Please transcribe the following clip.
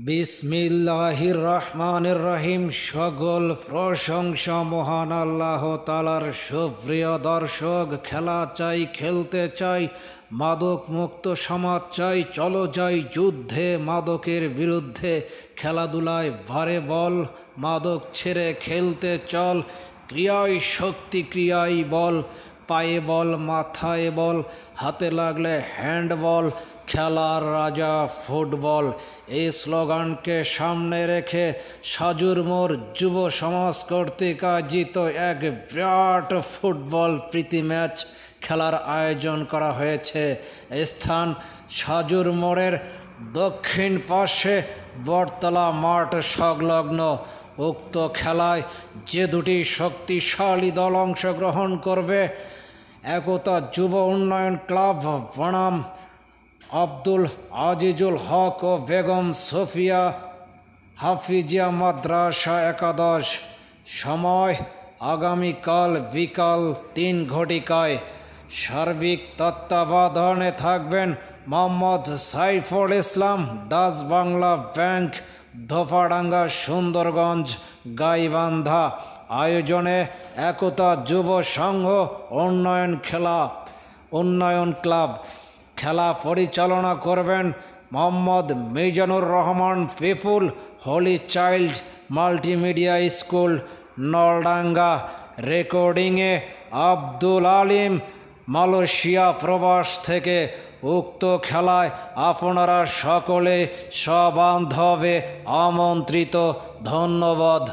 বিসমিল্লাহির রহমানির রহিম। সকল প্রশংসা মহান আল্লাহ তাআলার। সুপ্রিয় দর্শক, খেলা চাই, খেলতে চাই, মাদক মুক্ত সমাজ চাই। চলো যাই যুদ্ধে মাদকের বিরুদ্ধে। খেলাধুলায় ভারে বল, মাদক ছেড়ে খেলতে চল। ক্রিয়ায় শক্তি, ক্রিয়ায় বল। পায়ে বল, মাথায় বল, হাতে লাগলে হ্যান্ডবল। খেলার রাজা ফুটবল। এই স্লোগানকে সামনে রেখে সাজুর মোড় যুব সমাজ কর্তৃক আয়োজিত এক বিরাট ফুটবল প্রীতি ম্যাচ খেলার আয়োজন করা হয়েছে। স্থান সাজুর মোড়ের দক্ষিণ পাশে বটতলা মাঠ সংলগ্ন। উক্ত খেলায় যে দুটি শক্তিশালী দল অংশগ্রহণ করবে, একতা যুব উন্নয়ন ক্লাব বনাম আব্দুল আজিজুল হক ও বেগম সোফিয়া হাফিজিয়া মাদ্রাসা একাদশ। সময় আগামীকাল বিকাল 3 ঘটিকায়। সার্বিক তত্ত্বাবধানে থাকবেন মোহাম্মদ সাইফুল ইসলাম, ডাচ বাংলা ব্যাংক, ধোপাডাঙ্গা, সুন্দরগঞ্জ, গাইবান্ধা। আয়োজনে একতা যুব সংঘ উন্নয়ন ক্লাব। খেলা পরিচালনা করবেন Mohammad Mizanur Rahman Pipul, Holy Child Multimedia School, Naldanga. রেকর্ডিংয়ে আব্দুল আলিম, মালয়েশিয়া প্রবাস থেকে। উক্ত খেলায় আপনারা সকলে সবান্ধবে আমন্ত্রিত। ধন্যবাদ।